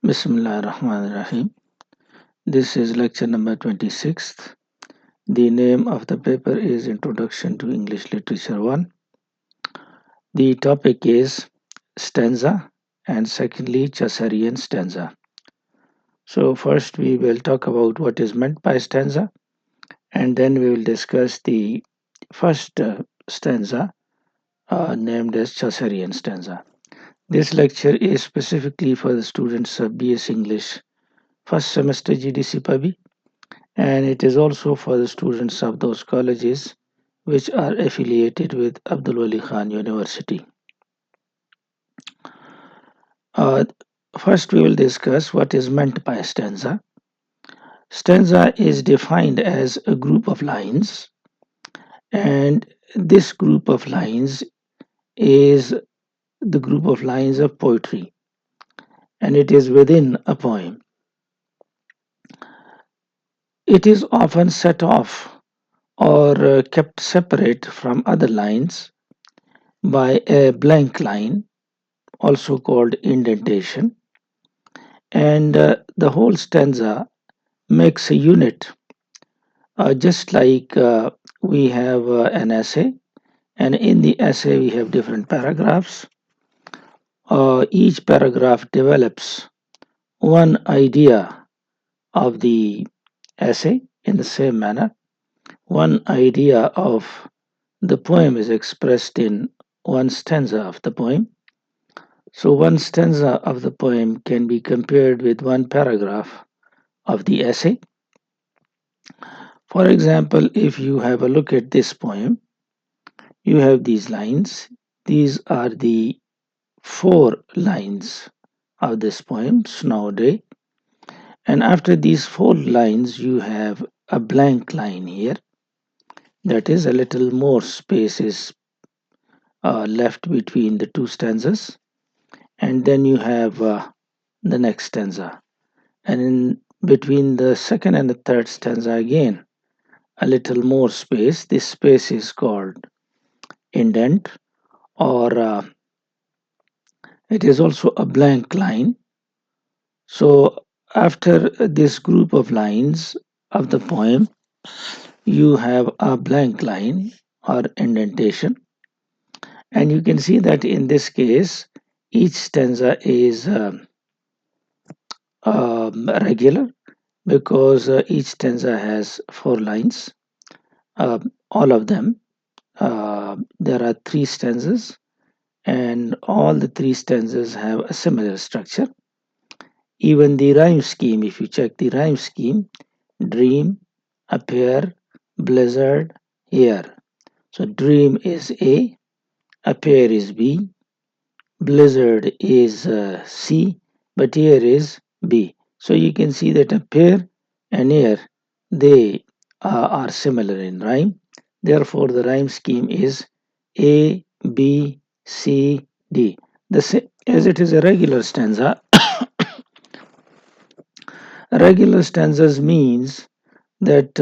Bismillah ar-Rahman ar-Rahim. This is lecture number 26th. The name of the paper is Introduction to English Literature 1. The topic is stanza and secondly Chaucerian stanza. So first we will talk about what is meant by stanza and then we will discuss the first stanza named as Chaucerian stanza. This lecture is specifically for the students of BS English first semester GDC PABI and it is also for the students of those colleges which are affiliated with Abdul Wali Khan University. Uh, First, we will discuss what is meant by stanza. Stanza is defined as a group of lines, and this group of lines is the group of lines of poetry, and it is within a poem. It is often set off or kept separate from other lines by a blank line, also called indentation, and the whole stanza makes a unit, just like we have an essay, and in the essay we have different paragraphs. Each paragraph develops one idea of the essay in the same manner. One idea of the poem is expressed in one stanza of the poem. So one stanza of the poem can be compared with one paragraph of the essay. For example, if you have a look at this poem, you have these lines. These are the four lines of this poem, Snow Day. And after these four lines, you have a blank line here. That is, a little more space is left between the two stanzas. And then you have the next stanza. And in between the second and the third stanza, again, a little more space. This space is called indent, or it is also a blank line. So after this group of lines of the poem, you have a blank line or indentation, and you can see that in this case each stanza is regular because each stanza has four lines, all of them. There are three stanzas, and all the three stanzas have a similar structure. Even the rhyme scheme, if you check the rhyme scheme, dream, appear, blizzard, here. So dream is A, appear is B, blizzard is C, but here is B. So you can see that appear and here they are similar in rhyme. Therefore, the rhyme scheme is A, B, C, D. As it is a regular stanza, regular stanzas means that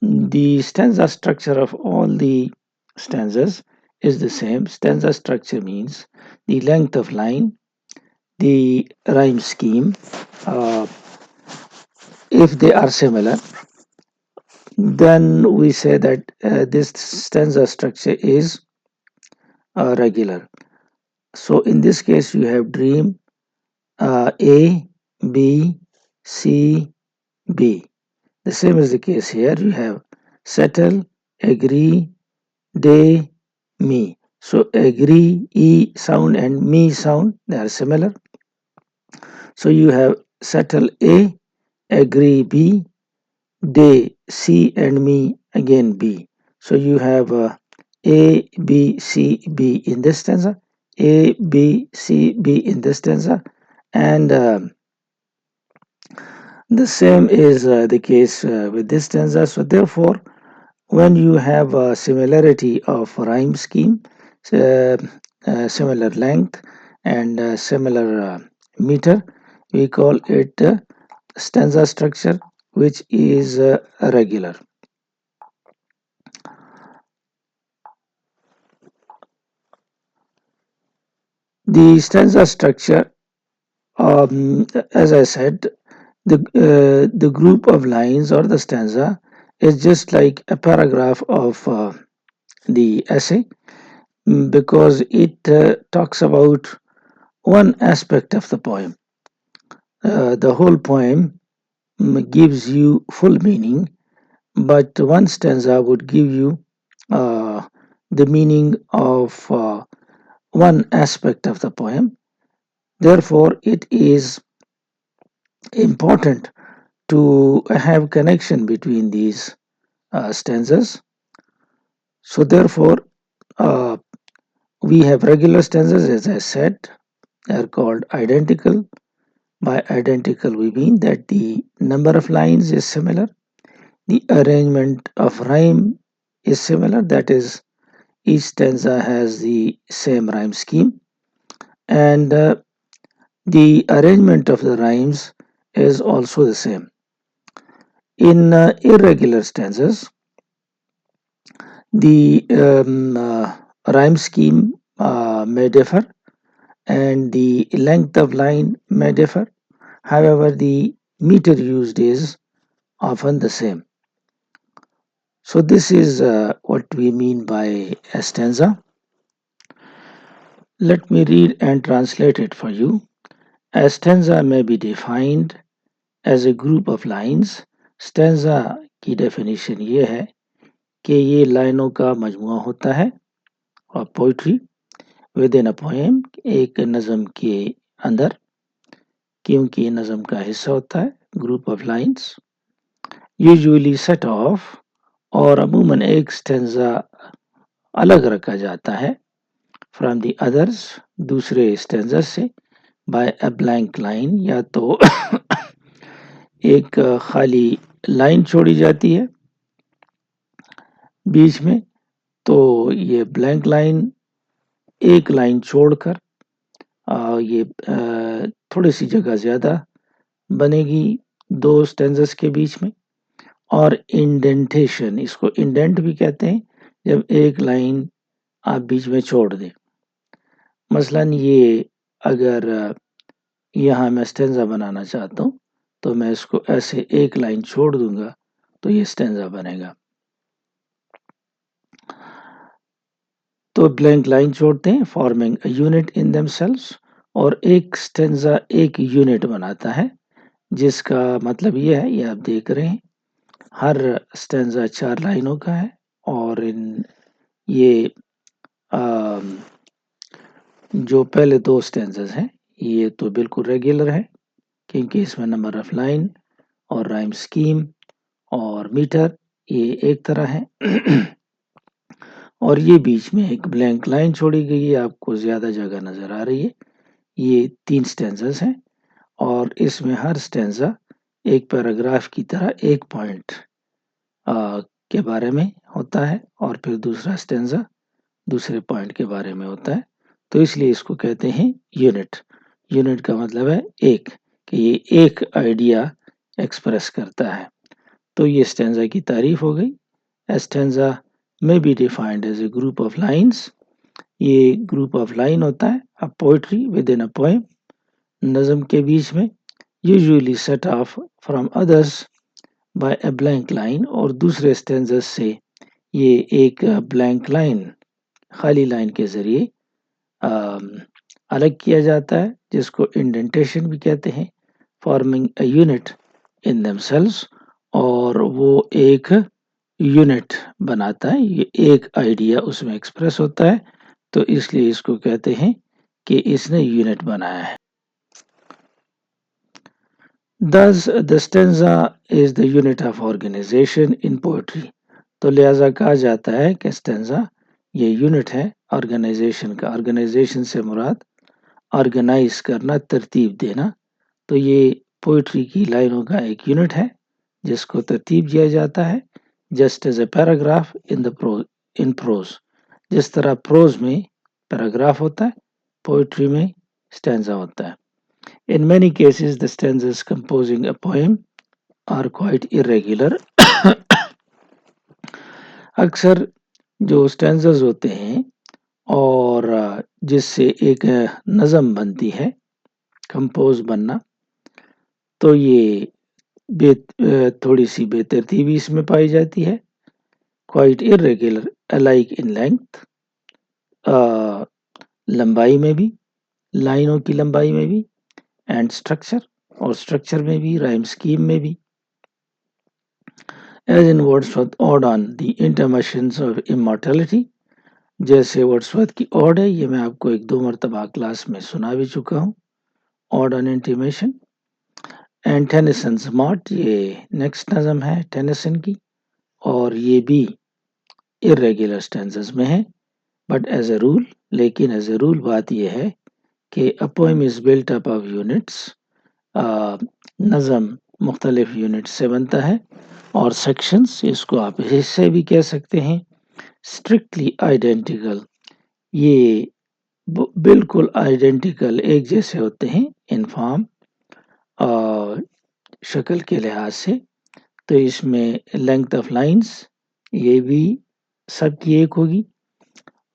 the stanza structure of all the stanzas is the same. Stanza structure means the length of line, the rhyme scheme. If they are similar, then we say that this stanza structure is regular. So in this case, you have dream A, B, C, B. The same is the case here. You have settle, agree, day, me. So agree, E sound and me sound, they are similar. So you have settle A, agree B, day C and me again B. So you have A, B, C, B in this stanza, A, B, C, B in this stanza, and the same is the case with this stanza. So therefore, when you have a similarity of rhyme scheme, uh, similar length and similar meter, we call it stanza structure, which is regular. The stanza structure As I said, the group of lines or the stanza is just like a paragraph of the essay, because it talks about one aspect of the poem. The whole poem gives you full meaning, but one stanza would give you uh, the meaning of one aspect of the poem. Therefore, it is important to have connection between these stanzas. So, therefore, uh, we have regular stanzas, as I said, they are called identical. By identical, we mean that the number of lines is similar, the arrangement of rhyme is similar, that is, each stanza has the same rhyme scheme, and the arrangement of the rhymes is also the same. In irregular stanzas, the rhyme scheme may differ and the length of line may differ. However, the meter used is often the same. So, this is what we mean by a stanza. Let me read and translate it for you. A stanza may be defined as a group of lines. Stanza की definition ये है कि ये लाइनों का मजमुआ होता है और poetry with in a poem, एक नज़म के अंदर, क्योंकि नज़म का हिस्सा होता है, group of lines usually set of, और अमूमन एक स्टेंजा अलग रखा जाता है फ्रॉम द अदर्स, दूसरे स्टेंजर से, बाय अ ब्लैंक लाइन, या तो एक खाली लाइन छोड़ी जाती है बीच में, तो ये ब्लैंक लाइन एक लाइन छोड़कर ये थोड़ी सी जगह ज़्यादा बनेगी दो स्टेंजर्स के बीच में, और इंडेंटेशन, इसको इंडेंट भी कहते हैं जब एक लाइन आप बीच में छोड़ दें। मसलन ये अगर यहाँ मैं स्टेंजा बनाना चाहता हूँ तो मैं इसको ऐसे एक लाइन छोड़ दूंगा तो ये स्टेंजा बनेगा। तो ब्लैंक लाइन छोड़ते हैं, forming a unit in themselves, और एक स्टेंजा एक यूनिट बनाता है, जिसका मतलब ये है, ये आप देख रहे हैं, हर स्टेंजा 4 लाइनों का है और ये जो पहले दो स्टेंजास हैं ये तो बिल्कुल रेगुलर है क्योंकि इसमें नंबर ऑफ लाइन और राइम स्कीम और मीटर ये एक तरह है और ये बीच में एक ब्लैंक लाइन छोड़ी गई है, आपको ज़्यादा जगह नज़र आ रही है। ये 3 स्टेंजास हैं और इसमें हर स्टेंजा एक पैराग्राफ की तरह एक पॉइंट के बारे में होता है और फिर दूसरा स्टेंजा दूसरे पॉइंट के बारे में होता है, तो इसलिए इसको कहते हैं यूनिट। यूनिट का मतलब है एक, कि ये एक आइडिया एक्सप्रेस करता है। तो ये स्टेंजा की तारीफ हो गई। A stanza may be defined as a group of lines. ये ग्रुप ऑफ लाइन होता है, a poetry within a poem, नज़म के बीच में, usually set off from others by a blank line, और दूसरे स्टेंजर्स से ये एक ब्लैंक लाइन, खाली लाइन के ज़रिए अलग किया जाता है, जिसको इंडेंटेशन भी कहते हैं, forming a unit in themselves, और वो एक यूनिट बनाता है, ये एक आइडिया उसमें एक्सप्रेस होता है, तो इसलिए इसको कहते हैं कि इसने यूनिट बनाया है। Thus, the stanza is the unit of organization in poetry. तो लिहाजा कहा जाता है कि स्टेंजा ये यूनिट है ऑर्गेनाइजेशन का। ऑर्गेनाइजेशन से मुराद ऑर्गेनाइज करना, तरतीब देना। तो ये पोइट्री की लाइनों का एक यूनिट है जिसको तरतीब दिया जाता है, just as a paragraph in prose. जिस तरह प्रोज में पैराग्राफ होता है, पोइट्री में स्टेंजा होता है। In many cases, the stanzas composing a poem are quite irregular. अक्सर जो स्टेंजर्स होते हैं और जिससे एक नज़म बनती है, कंपोज बनना, तो ये थोड़ी सी बेतरतीबी इसमें पाई जाती है. Quite irregular alike in length, लंबाई में भी, लाइनों की लंबाई में भी, एंड स्ट्रक्चर, और स्ट्रक्चर में भी, राइम स्कीम में भी. As in Wordsworth ode on the intimations of immortality, जैसे वर्ड्सवर्थ की ऑड है, ये मैं आपको एक दो मरतबा क्लास में सुना भी चुका हूँ, ode on intimation. And Tennyson's Maud, ये नेक्स्ट नज़म है टेनिसन की, और ये भी इरेगुलर स्टेंसेस में है. बट एज ए रूल, लेकिन एज ए रूल बात यह है कि a poem is built up of units, नज़म मुख्तलिफ यूनिट से बनता है, और सेक्शंस, इसको आप हिस्से भी कह सकते हैं. स्ट्रिक्टली आइडेंटिकल, ये बिल्कुल आइडेंटिकल एक जैसे होते हैं इन फॉर्म और शक्ल के लिहाज से. तो इसमें लेंथ ऑफ लाइंस ये भी सब की एक होगी,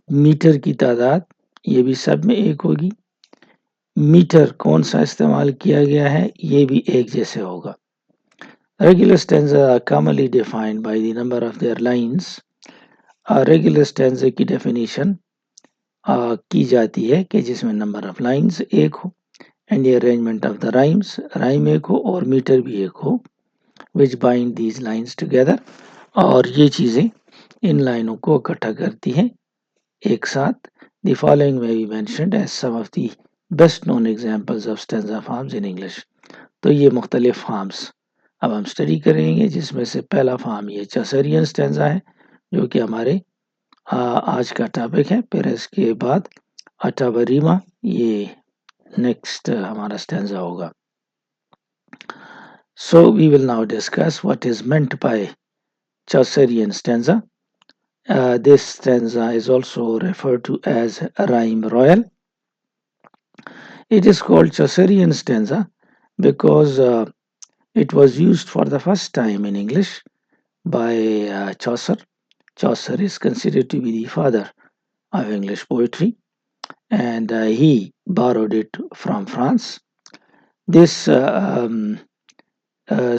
मीटर की तादाद ये भी सब में एक होगी, मीटर कौन सा इस्तेमाल किया गया है ये भी एक जैसे होगा. Regular stanza are commonly defined by the number of their lines. Regular stanza की डेफिनेशन की जाती है कि जिसमें नंबर ऑफ लाइंस एक हो, and the arrangement of the rhymes, rhyme एक हो और मीटर भी एक हो, which bind these lines together, और ये चीज़ें इन लाइनों को इकट्ठा करती हैं एक साथ. The following may be mentioned as some of the best known examples of stanza forms in English. तो ये मुख्तलिफ फॉर्म्स अब हम स्टडी करेंगे, जिसमें से पहला फॉर्म ये चौसरियन स्टेंजा है, जो कि हमारे आज का टॉपिक है. फिर इसके बाद अटावरीमा, ये नेक्स्ट हमारा स्टेंजा होगा. So we will now discuss what is meant by Chaucerian stanza. This stanza is also referred to as rhyme royal. It is called Chaucerian stanza because it was used for the first time in English by Chaucer. Chaucer is considered to be the father of English poetry, and he borrowed it from France. This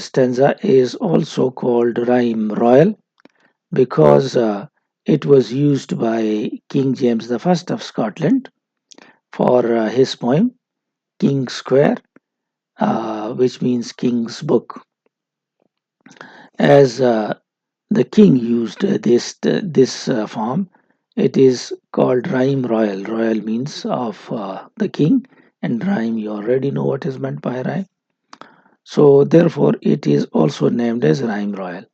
stanza is also called rhyme royal because it was used by King James the First of Scotland for his poem King's Square, which means King's Book. As the king used this form, it is called rhyme royal. Royal means of the king, and rhyme, you already know what is meant by rhyme. So therefore it is also named as rhyme royal.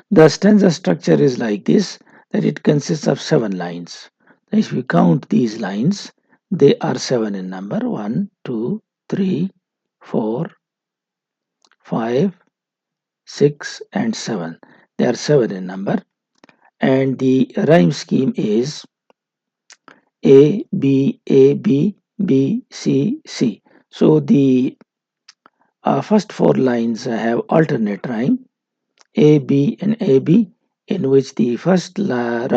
The stanza structure is like this, that it consists of 7 lines. If we count these lines, they are 7 in number: 1, 2, 3, 4, 5, 6 and 7. They are 7 in number, and the rhyme scheme is A, B, A, B, B, C, C. So the first 4 lines have alternate rhyme, A, B and A, B, in which the first line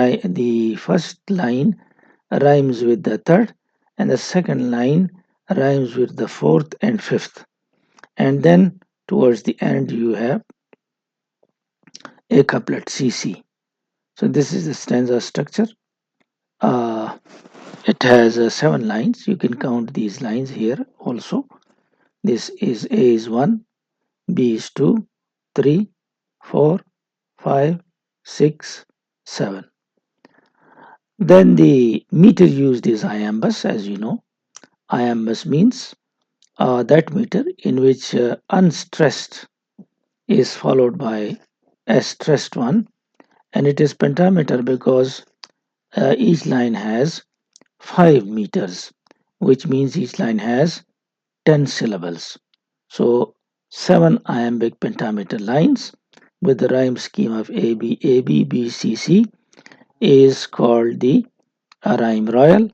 rhymes with the third, and the second line rhymes with the fourth and fifth, and then towards the end you have a couplet CC. So this is the stanza structure. It has 7 lines. You can count these lines here also. This is A is 1, B is 2, 3, 4, 5, 6, 7. Then the meter used is iambus, as you know. Iambus means that meter in which unstressed is followed by a stressed one, and it is pentameter because each line has 5 meters, which means each line has 10 syllables. So 7 iambic pentameter lines with the rhyme scheme of A, B, A, B, B, C, C is called the rhyme royal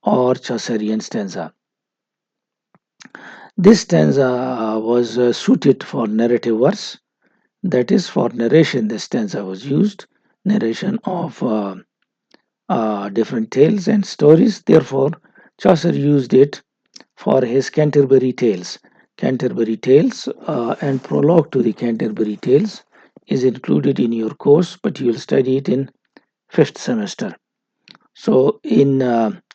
or Chaucerian stanza. This stanza was suited for narrative verse. That is, for narration, this stanza was used, narration of different tales and stories. Therefore, Chaucer used it for his Canterbury Tales. Canterbury Tales and prologue to the Canterbury Tales is included in your course, but you will study it in 5th semester. So in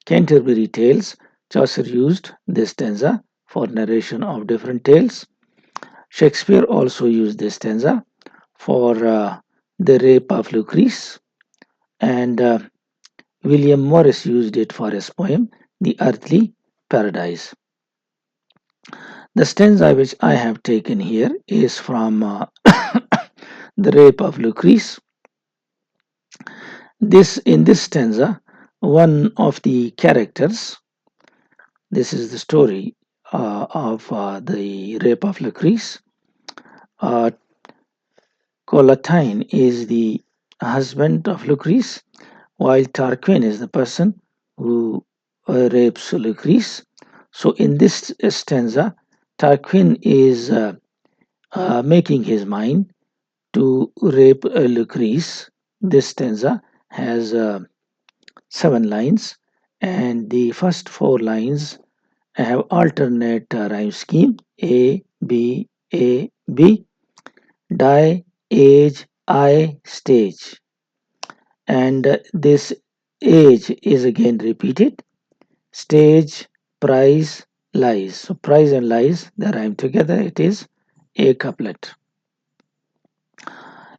Canterbury Tales, Chaucer used this stanza for narration of different tales. Shakespeare also used this stanza for the rape of Lucrece, and William Morris used it for his poem, The Earthly Paradise. The stanza which I have taken here is from The Rape of Lucrece. In this stanza, one of the characters, this is the story of the Rape of Lucrece. Collatine is the husband of Lucrece, while Tarquin is the person who rapes Lucrece. So in this stanza, Tarquin is making his mind to rape Lucrece. This stanza has 7 lines, and the first 4 lines have alternate rhyme scheme: A, B, A, B, die, age, I, stage. And this age is again repeated: stage, prize, lies. So prize and lies, they rhyme together. It is a couplet.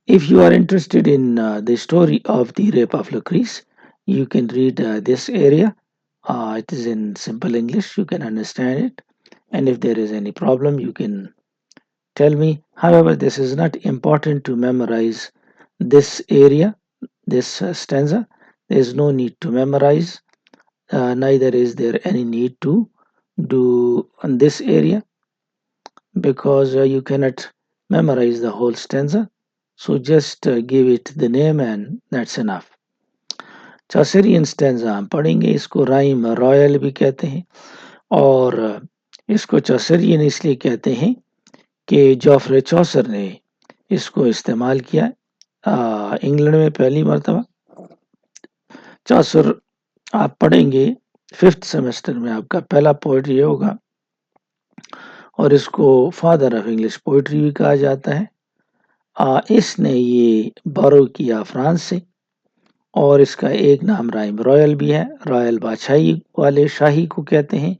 If you are interested in the story of the rape of Lucrece, you can read this area. It is in simple English. You can understand it. And if there is any problem, you can tell me. However, this is not important to memorize this area, this stanza. There is no need to memorize. Neither is there any need to do on this area, because you cannot memorize the whole stanza. So just give it the name and that's enough. Chaucerian stanza हम पढ़ेंगे, इसको rhyme royal भी कहते हैं, और इसको चौसरियन इसलिए कहते हैं कि जॉफरे चौसर ने इसको इस्तेमाल किया इंग्लैंड में पहली मर्तबा। चौसर आप पढ़ेंगे 5th सेमेस्टर में, आपका पहला पोइट्री होगा, और इसको फादर ऑफ इंग्लिश पोइट्री भी कहा जाता है। इसने ये बोरो किया फ्रांस से, और इसका एक नाम राइम रॉयल भी है। रॉयल बादशाही वाले शाही को कहते हैं,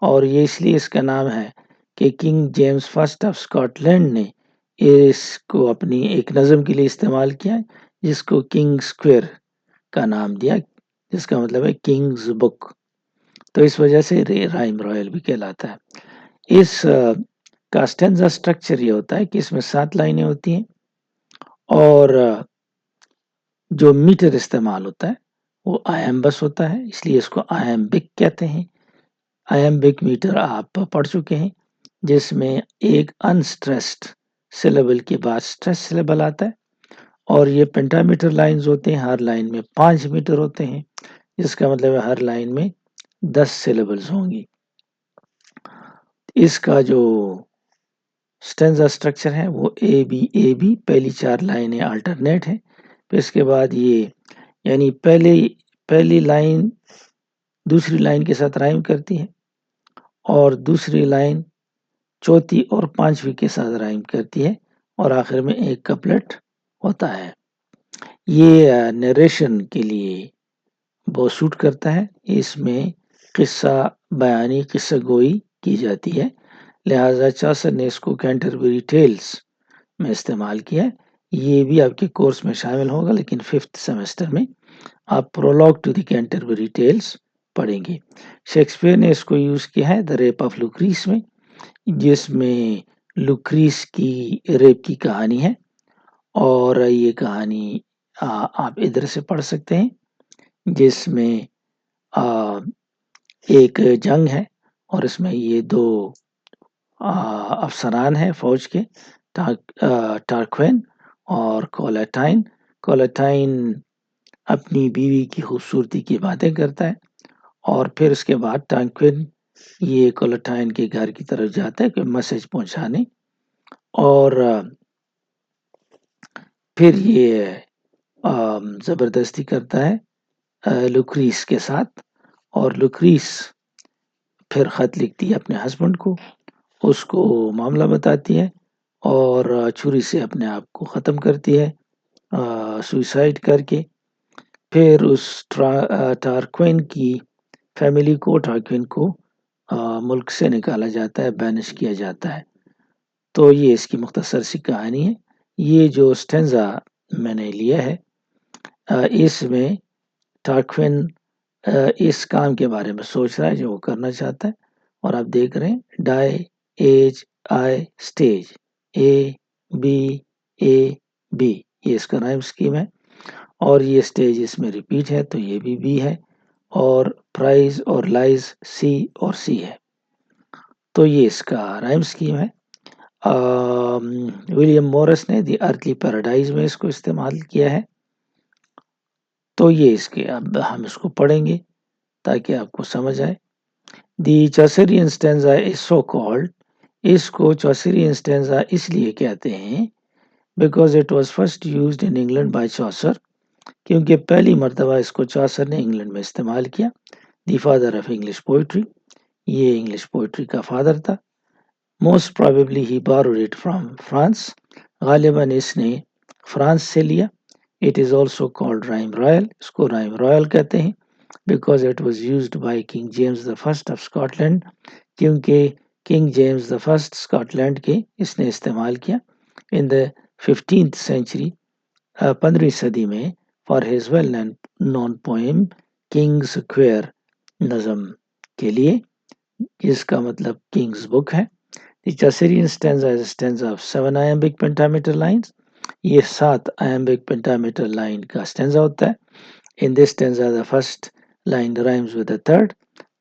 और ये इसलिए इसका नाम है कि king James first of Scotland ने इसको अपनी एक नज़म के लिए इस्तेमाल किया, जिसको किंग स्क्वेयर का नाम दिया, जिसका मतलब है किंग्स बुक। तो इस वजह से राइम रॉयल भी कहलाता है। इस का स्टेंजा स्ट्रक्चर ये होता है कि इसमें 7 लाइनें होती हैं, और जो मीटर इस्तेमाल होता है वो आयम्बस होता है, इसलिए इसको आयम्बिक कहते हैं। आयम्बिक मीटर आप पढ़ चुके हैं, जिसमें एक अनस्ट्रेस्ड सिलेबल के बाद स्ट्रेस सिलेबल आता है, और ये पेंटामीटर लाइंस होते हैं। हर लाइन में 5 मीटर होते हैं, जिसका मतलब है हर लाइन में 10 सिलेबल्स होंगी। इसका जो स्टेंजा स्ट्रक्चर है वो ए बी, पहली 4 लाइनें अल्टरनेट है, फिर इसके बाद ये यानी पहली लाइन दूसरी लाइन के साथ राइम करती है, और दूसरी लाइन चौथी और 5वीं के साथ राइम करती है, और आखिर में एक कपलेट होता है। ये नरेशन के लिए बहुत सूट करता है। इसमें किस्सा बयानी, किस्सा गोई की जाती है, लिहाजा चौसर ने इसको कैंटरबरी टेल्स में इस्तेमाल किया। ये भी आपके कोर्स में शामिल होगा, लेकिन 5th सेमेस्टर में आप prologue to the Canterbury Tales पढ़ेंगे। शेक्सपियर ने इसको यूज़ किया है द रेप ऑफ लुक्रीस में, जिसमें लुक्रीस की रेप की कहानी है, और ये कहानी आप इधर से पढ़ सकते हैं, जिसमें एक जंग है, और इसमें ये 2 अफसरान हैं फौज के, टार्क्वेन और कोलेटाइन। कोलेटाइन अपनी बीवी की खूबसूरती की बातें करता है, और फिर उसके बाद टार्क्वेन ये कोलेटाइन के घर की तरफ जाता है कोई मैसेज पहुंचाने, और फिर ये ज़बरदस्ती करता है लुक्रीस के साथ, और लुक्रीस پھر خط لکھتی ہے اپنے ہسبینڈ کو، اس کو معاملہ بتاتی ہے اور چھری سے اپنے آپ کو ختم کرتی ہے سوئسائڈ کر کے. پھر اس ٹارکوین کی فیملی کو، ٹارکوین کو ملک سے نکالا جاتا ہے، بینش کیا جاتا ہے. تو یہ اس کی مختصر سی کہانی ہے. یہ جو اسٹینزا میں نے لیا ہے اس میں ٹارکوین اس کام کے بارے میں سوچ رہا ہے جو وہ کرنا چاہتا ہے، اور آپ دیکھ رہے ہیں ڈائی ایج آئی اسٹیج اے بی اے بی، یہ اس کا رائم اسکیم ہے. اور یہ اسٹیج اس میں ریپیٹ ہے تو یہ بھی بی ہے، اور پرائز اور لائز سی اور سی ہے. تو یہ اس کا رائم اسکیم ہے. ولیم مورس نے دی ارتھلی پیراڈائز میں اس کو استعمال کیا ہے. تو یہ اس کے اب ہم اس کو پڑھیں گے تاکہ آپ کو سمجھ آئے. دی چوسرین اسٹینزا از سو کالڈ، اس کو چوسرین اسٹینزا اس لیے کہتے ہیں because it was first used in England by Chaucer, کیونکہ پہلی مرتبہ اس کو چوسر نے انگلینڈ میں استعمال کیا. The father of English poetry, یہ انگلش پوئٹری کا فادر تھا. موسٹ پرابیبلی ہی borrowed it فرام فرانس، غالباً اس نے فرانس سے لیا. It is also called rhyme royal, اس کو رائم رائل کہتے ہیں because it was used by king James the first of Scotland, کیونکہ king James the first Scotland کے اس نے استعمال کیا ان دا 15th century، 15ویں صدی میں، for his well known poem Kings Quair, نظم کے لیے جس کا مطلب کنگز بک ہے. The Chaucerian stanza is a stanza of 7 iambic pentameter lines. یہ 7 iambic pentameter line کا stanza ہوتا ہے. In this stanza the first line rhymes with the third.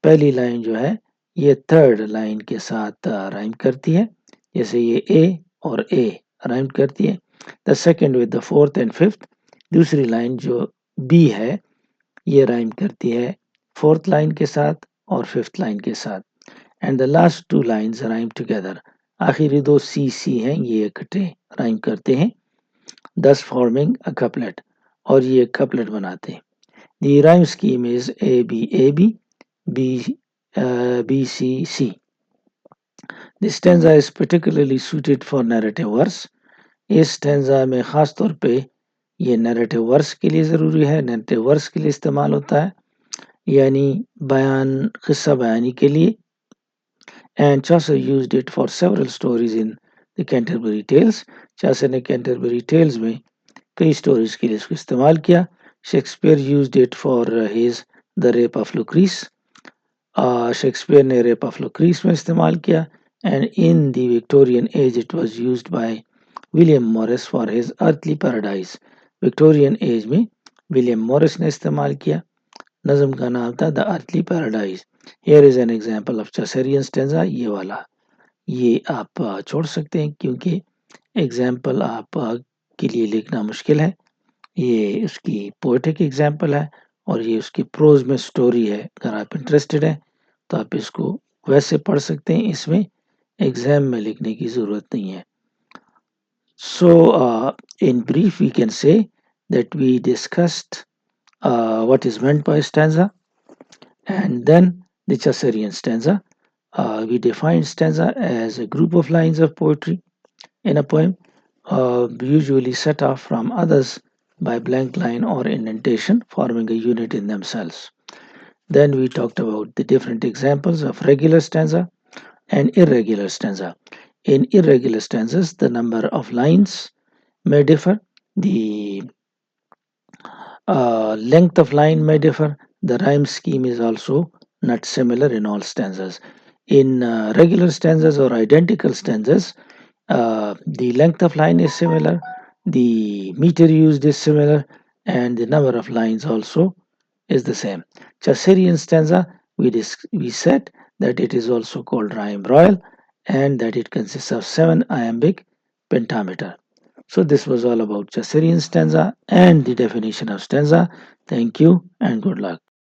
پہلی لائن جو ہے یہ تھرڈ لائن کے ساتھ رائم کرتی ہے، جیسے یہ A اور A رائم کرتی ہے. The second with the fourth and fifth. دوسری لائن جو B ہے یہ رائم کرتی ہے فورتھ لائن کے ساتھ اور ففتھ لائن کے ساتھ. And the last two lines rhyme together. آخری دو سی سی ہیں یہ اکٹھے رائم کرتے ہیں. thus forming a couplet، اور یہ couplet بناتے ہیں. The rhyme scheme is A B A B B B C C. This stanza is particularly suited for narrative verse. Us stanza میں خاص طور پہ یہ narrative verse کے لیے ضروری ہے، narrative verse کے لیے استعمال ہوتا ہے، یعنی قصہ بیانی کے لیے. And Chaucer used it for several stories in the Canterbury Tales. Chaucer نے Canterbury Tales میں کئی stories کے لیے اس کو استعمال کیا. Shakespeare used it for his The Rape of Lucrece. Shakespeare نے Rape of Lucrece میں استعمال کیا. And in the Victorian age it was used by William Morris for his Earthly Paradise. Victorian age میں William Morris نے استعمال کیا. نظم کا نام تھا The Earthly Paradise. Here is an example of Chaucerian stanza. یہ والا یہ آپ چھوڑ سکتے ہیں کیونکہ ایگزامپل آپ کے لیے لکھنا مشکل ہے. یہ اس کی پوئٹک ایگزامپل ہے اور یہ اس کی پروز میں سٹوری ہے. اگر آپ انٹرسٹڈ ہیں تو آپ اس کو ویسے پڑھ سکتے ہیں، اس میں ایگزام میں لکھنے کی ضرورت نہیں ہے. So in brief we can say that we discussed what is meant by stanza, and then the Chaucerian stanza. We define stanza as a group of lines of poetry in a poem, usually set off from others by blank line or indentation, forming a unit in themselves. Then we talked about the different examples of regular stanza and irregular stanza. In irregular stanzas, the number of lines may differ, the length of line may differ, the rhyme scheme is also not similar in all stanzas. In regular stanzas or identical stanzas, the length of line is similar, the meter used is similar, and the number of lines also is the same. Chaucerian stanza, we said that it is also called rhyme royal and that it consists of 7 iambic pentameter. So this was all about Chaucerian stanza and the definition of stanza. Thank you and good luck.